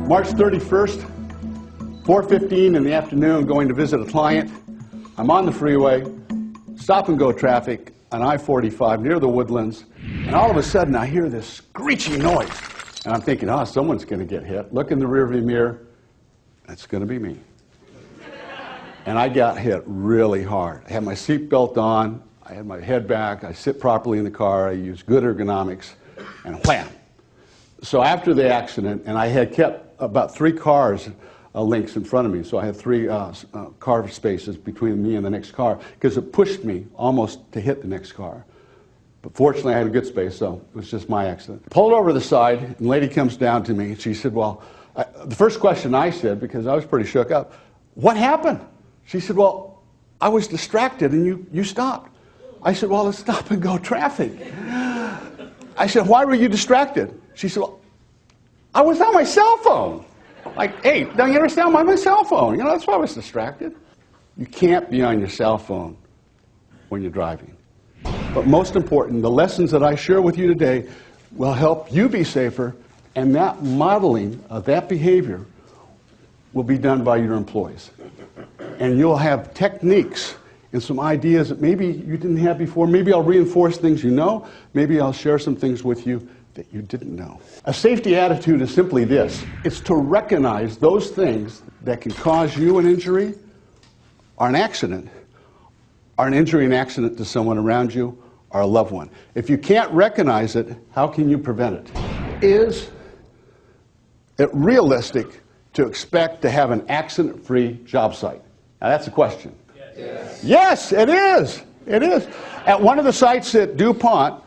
March 31st, 4:15 in the afternoon, going to visit a client. I'm on the freeway, stop and go traffic on I-45 near the Woodlands, and all of a sudden I hear this screeching noise. And I'm thinking, oh, someone's going to get hit. Look in the rearview mirror, it's going to be me. And I got hit really hard. I had my seatbelt on, I had my head back, I sit properly in the car, I use good ergonomics, and wham! So after the accident, and I had kept about 3 cars links in front of me, so I had 3 car spaces between me and the next car, because it pushed me almost to hit the next car. But fortunately I had a good space, so it was just my accident. Pulled over to the side, and the lady comes down to me, and she said, well, the first question I said, because I was pretty shook up, what happened? She said, well, I was distracted and you stopped. I said, well, it's stop and go traffic. I said, why were you distracted? She said, well, I was on my cell phone. Like, hey, don't you understand? I'm on my cell phone. You know, that's why I was distracted. You can't be on your cell phone when you're driving. But most important, the lessons that I share with you today will help you be safer, and that modeling of that behavior will be done by your employees. And you'll have techniques and some ideas that maybe you didn't have before. Maybe I'll reinforce things you know. Maybe I'll share some things with you that you didn't know. A safety attitude is simply this. It's to recognize those things that can cause you an injury or an accident, or an injury and accident to someone around you or a loved one. If you can't recognize it, how can you prevent it? Is it realistic to expect to have an accident-free job site? Now that's a question. Yes. Yes, it is. It is. At one of the sites at DuPont,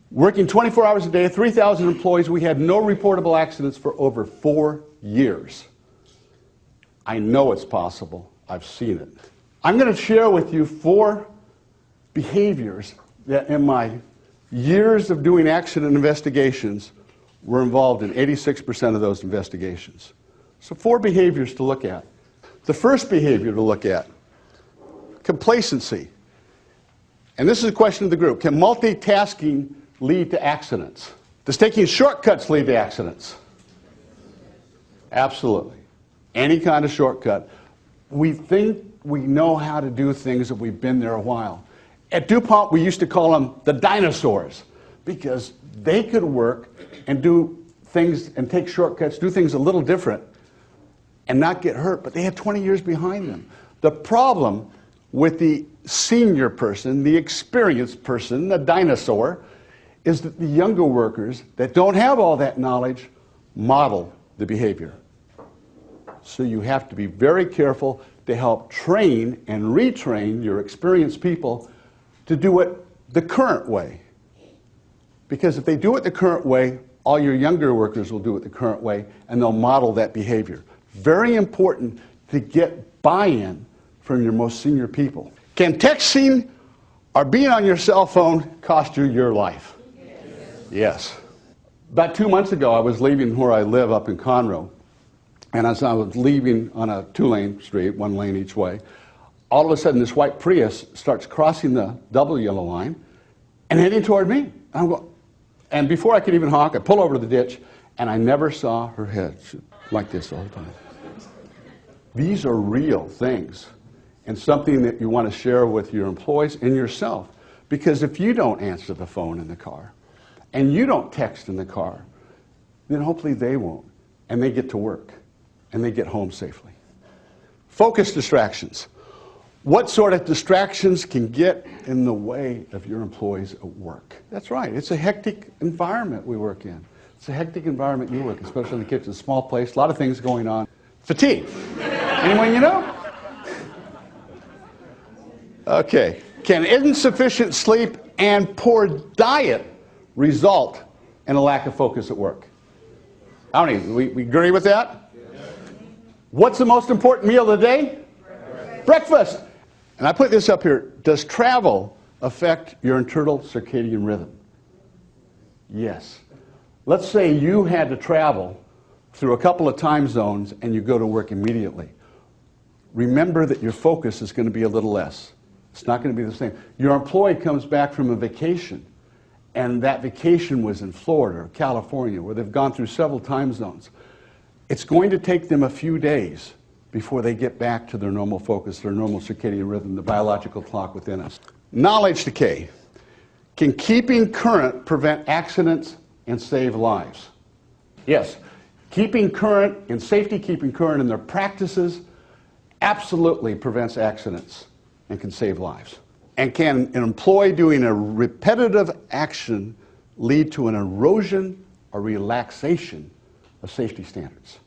working 24 hours a day, 3,000 employees, we had no reportable accidents for over 4 years. I know it's possible. I've seen it. I'm going to share with you 4 behaviors that in my years of doing accident investigations were involved in 86% of those investigations. So 4 behaviors to look at. The first behavior to look at, complacency. And this is a question of the group. Can multitasking lead to accidents? Does taking shortcuts lead to accidents? Absolutely. Any kind of shortcut. We think we know how to do things if we've been there a while. At DuPont, we used to call them the dinosaurs, because they could work and do things and take shortcuts, do things a little different, and not get hurt, but they had 20 years behind them. The problem with the senior person, the experienced person, the dinosaur, is that the younger workers that don't have all that knowledge model the behavior. So you have to be very careful to help train and retrain your experienced people to do it the current way. Because if they do it the current way, all your younger workers will do it the current way, and they'll model that behavior. Very important to get buy-in from your most senior people. Can texting or being on your cell phone cost you your life? Yes. About 2 months ago, I was leaving where I live up in Conroe, and as I was leaving on a 2-lane street, 1 lane each way, all of a sudden this white Prius starts crossing the double yellow line and heading toward me. And before I could even honk, I pull over to the ditch, and I never saw her head. She, like this the whole time. These are real things, and something that you want to share with your employees and yourself. Because if you don't answer the phone in the car, and you don't text in the car, then hopefully they won't, and they get to work, and they get home safely. Focus distractions. What sort of distractions can get in the way of your employees at work? That's right, it's a hectic environment we work in. It's a hectic environment you work, especially in the kitchen, a small place, a lot of things going on. Fatigue. Anyone you know? Okay. Can insufficient sleep and poor diet result in a lack of focus at work? How many? We agree with that? What's the most important meal of the day? Breakfast. And I put this up here. Does travel affect your internal circadian rhythm? Yes. Let's say you had to travel through a couple of time zones and you go to work immediately. Remember that your focus is going to be a little less. It's not going to be the same. Your employee comes back from a vacation, and that vacation was in Florida or California, where they've gone through several time zones. It's going to take them a few days before they get back to their normal focus, their normal circadian rhythm, the biological clock within us. Knowledge decay. Can keeping current prevent accidents and save lives? Yes. Keeping current in safety, keeping current in their practices absolutely prevents accidents and can save lives. And can an employee doing a repetitive action lead to an erosion or relaxation of safety standards?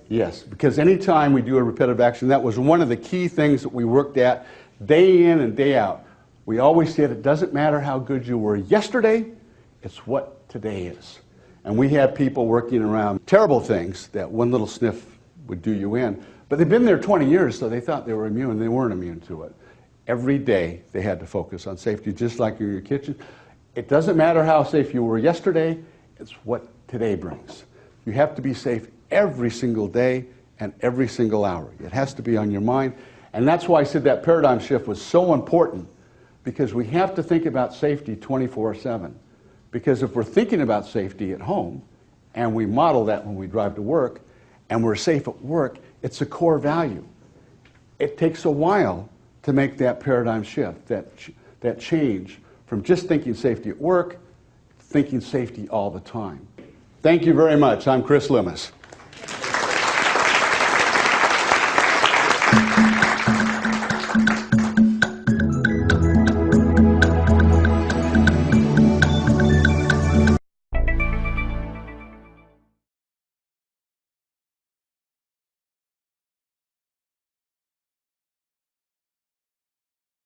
Yes, because anytime we do a repetitive action, that was one of the key things that we worked at day in and day out. We always said it doesn't matter how good you were yesterday, it's what today is. And we had people working around terrible things that one little sniff would do you in. But they've been there 20 years, so they thought they were immune. They weren't immune to it. Every day they had to focus on safety, just like in your kitchen. It doesn't matter how safe you were yesterday, it's what today brings. You have to be safe every single day and every single hour. It has to be on your mind. And that's why I said that paradigm shift was so important, because we have to think about safety 24/7. Because if we're thinking about safety at home, and we model that when we drive to work, and we're safe at work, it's a core value. It takes a while to make that paradigm shift, that change from just thinking safety at work, thinking safety all the time. Thank you very much. I'm Chris Loomis.